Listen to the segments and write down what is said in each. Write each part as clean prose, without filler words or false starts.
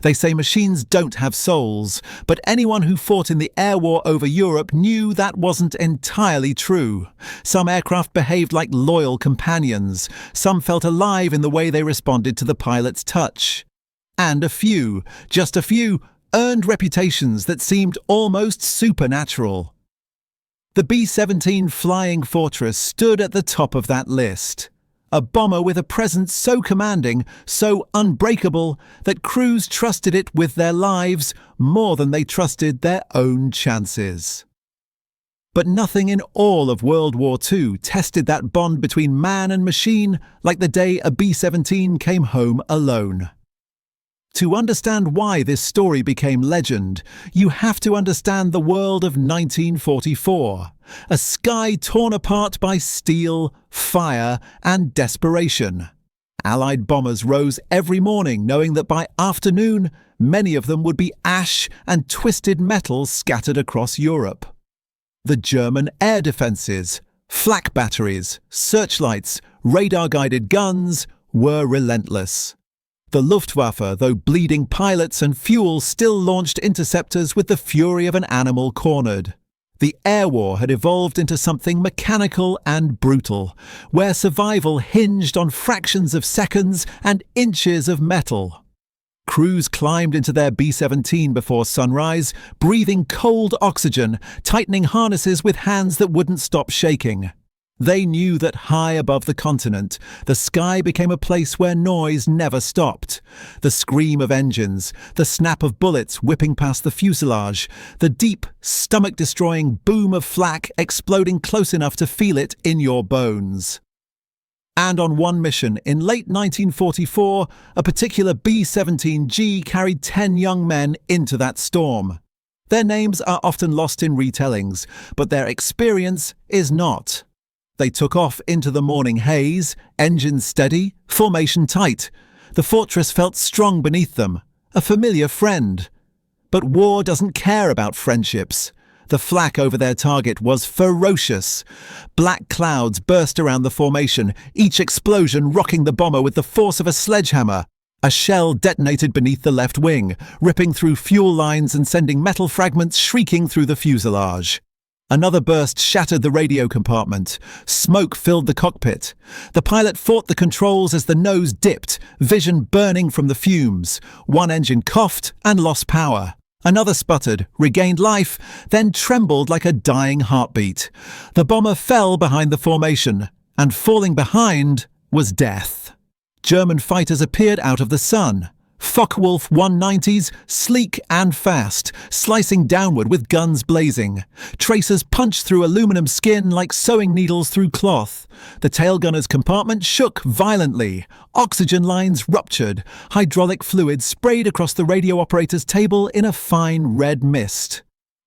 They say machines don't have souls, but anyone who fought in the air war over Europe knew that wasn't entirely true. Some aircraft behaved like loyal companions. Some felt alive in the way they responded to the pilot's touch. And a few, just a few, earned reputations that seemed almost supernatural. The B17 Flying Fortress stood at the top of that list. A bomber with a presence so commanding, so unbreakable, that crews trusted it with their lives more than they trusted their own chances. But nothing in all of World War II tested that bond between man and machine like the day a B-17 came home alone. To understand why this story became legend, you have to understand the world of 1944, a sky torn apart by steel, fire, and desperation. Allied bombers rose every morning knowing that by afternoon, many of them would be ash and twisted metal scattered across Europe. The German air defences, flak batteries, searchlights, radar-guided guns were relentless. The Luftwaffe, though bleeding pilots and fuel, still launched interceptors with the fury of an animal cornered. The air war had evolved into something mechanical and brutal, where survival hinged on fractions of seconds and inches of metal. Crews climbed into their B-17 before sunrise, breathing cold oxygen, tightening harnesses with hands that wouldn't stop shaking. They knew that high above the continent, the sky became a place where noise never stopped. The scream of engines, the snap of bullets whipping past the fuselage, the deep, stomach-destroying boom of flak exploding close enough to feel it in your bones. And on one mission in late 1944, a particular B-17G carried 10 young men into that storm. Their names are often lost in retellings, but their experience is not. They took off into the morning haze, engines steady, formation tight. The fortress felt strong beneath them, a familiar friend. But war doesn't care about friendships. The flak over their target was ferocious. Black clouds burst around the formation, each explosion rocking the bomber with the force of a sledgehammer. A shell detonated beneath the left wing, ripping through fuel lines and sending metal fragments shrieking through the fuselage. Another burst shattered the radio compartment. Smoke filled the cockpit. The pilot fought the controls as the nose dipped, vision burning from the fumes. One engine coughed and lost power. Another sputtered, regained life, then trembled like a dying heartbeat. The bomber fell behind the formation, and falling behind was death. German fighters appeared out of the sun. Focke-Wulf 190s, sleek and fast, slicing downward with guns blazing. Tracers punched through aluminum skin like sewing needles through cloth. The tail gunner's compartment shook violently. Oxygen lines ruptured. Hydraulic fluid sprayed across the radio operator's table in a fine red mist.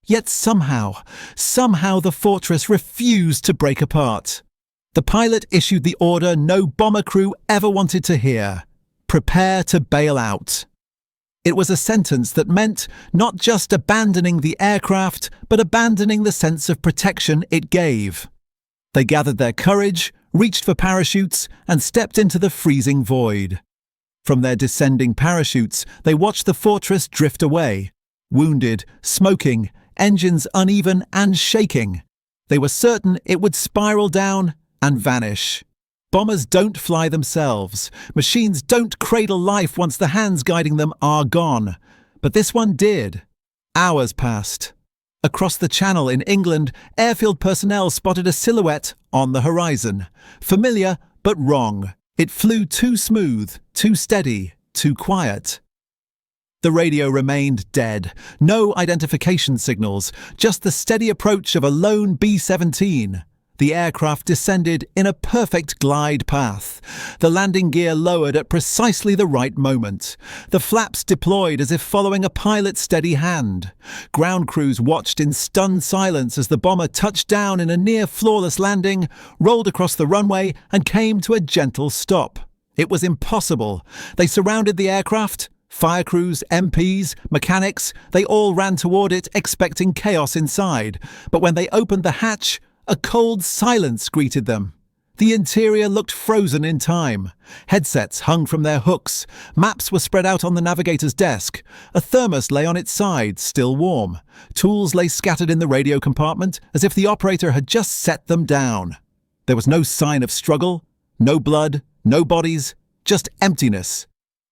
Yet somehow the fortress refused to break apart. The pilot issued the order no bomber crew ever wanted to hear. Prepare to bail out. It was a sentence that meant not just abandoning the aircraft, but abandoning the sense of protection it gave. They gathered their courage, reached for parachutes, and stepped into the freezing void. From their descending parachutes, they watched the fortress drift away, wounded, smoking, engines uneven and shaking. They were certain it would spiral down and vanish. Bombers don't fly themselves. Machines don't cradle life once the hands guiding them are gone. But this one did. Hours passed. Across the Channel in England, airfield personnel spotted a silhouette on the horizon. Familiar, but wrong. It flew too smooth, too steady, too quiet. The radio remained dead. No identification signals, just the steady approach of a lone B-17. The aircraft descended in a perfect glide path. The landing gear lowered at precisely the right moment. The flaps deployed as if following a pilot's steady hand. Ground crews watched in stunned silence as the bomber touched down in a near-flawless landing, rolled across the runway, and came to a gentle stop. It was impossible. They surrounded the aircraft. Fire crews, MPs, mechanics, they all ran toward it, expecting chaos inside. But when they opened the hatch, a cold silence greeted them. The interior looked frozen in time. Headsets hung from their hooks. Maps were spread out on the navigator's desk. A thermos lay on its side, still warm. Tools lay scattered in the radio compartment, as if the operator had just set them down. There was no sign of struggle, no blood, no bodies, just emptiness.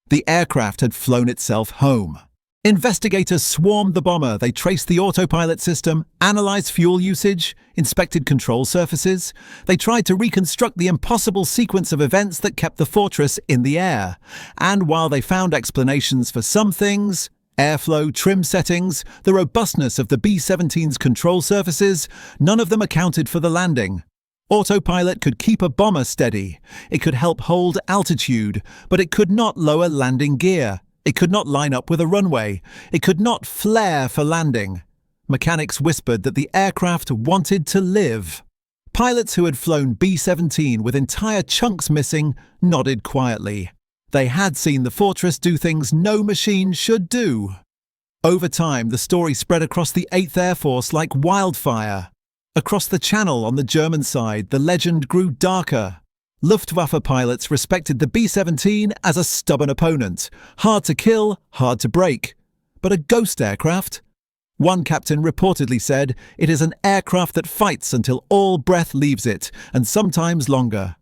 The aircraft had flown itself home. Investigators swarmed the bomber. They traced the autopilot system, analyzed fuel usage, inspected control surfaces. They tried to reconstruct the impossible sequence of events that kept the fortress in the air. And while they found explanations for some things, airflow, trim settings, the robustness of the B-17's control surfaces, none of them accounted for the landing. Autopilot could keep a bomber steady. It could help hold altitude, but it could not lower landing gear. It could not line up with a runway. It could not flare for landing. Mechanics whispered that the aircraft wanted to live. Pilots who had flown B-17 with entire chunks missing nodded quietly. They had seen the Fortress do things no machine should do. Over time, the story spread across the 8th Air Force like wildfire. Across the Channel on the German side, the legend grew darker. Luftwaffe pilots respected the B-17 as a stubborn opponent. Hard to kill, hard to break. But a ghost aircraft? One captain reportedly said, "It is an aircraft that fights until all breath leaves it, and sometimes longer."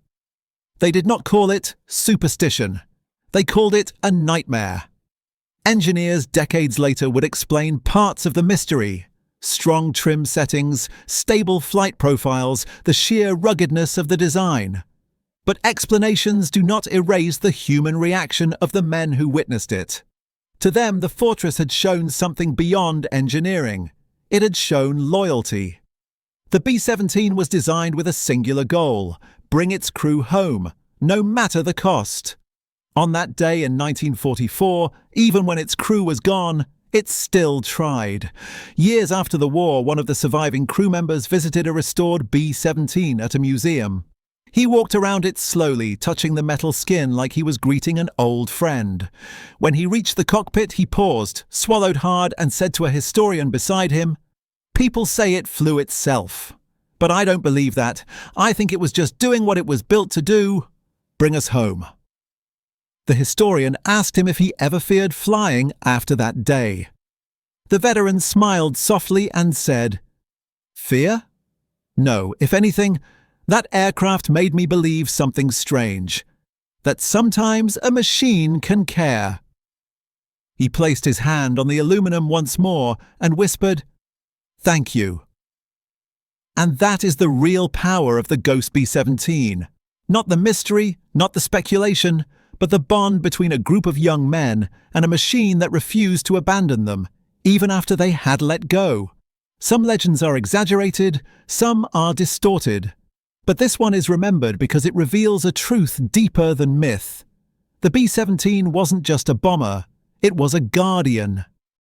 They did not call it superstition. They called it a nightmare. Engineers decades later would explain parts of the mystery. Strong trim settings, stable flight profiles, the sheer ruggedness of the design. But explanations do not erase the human reaction of the men who witnessed it. To them, the Fortress had shown something beyond engineering. It had shown loyalty. The B-17 was designed with a singular goal: bring its crew home, no matter the cost. On that day in 1944, even when its crew was gone, it still tried. Years after the war, one of the surviving crew members visited a restored B-17 at a museum. He walked around it slowly, touching the metal skin like he was greeting an old friend. When he reached the cockpit, he paused, swallowed hard, and said to a historian beside him, "People say it flew itself. But I don't believe that. I think it was just doing what it was built to do: bring us home." The historian asked him if he ever feared flying after that day. The veteran smiled softly and said, "Fear? No, if anything, that aircraft made me believe something strange, that sometimes a machine can care." He placed his hand on the aluminum once more and whispered, "Thank you." And that is the real power of the Ghost B-17. Not the mystery, not the speculation, but the bond between a group of young men and a machine that refused to abandon them, even after they had let go. Some legends are exaggerated, some are distorted. But this one is remembered because it reveals a truth deeper than myth. The B-17 wasn't just a bomber, it was a guardian.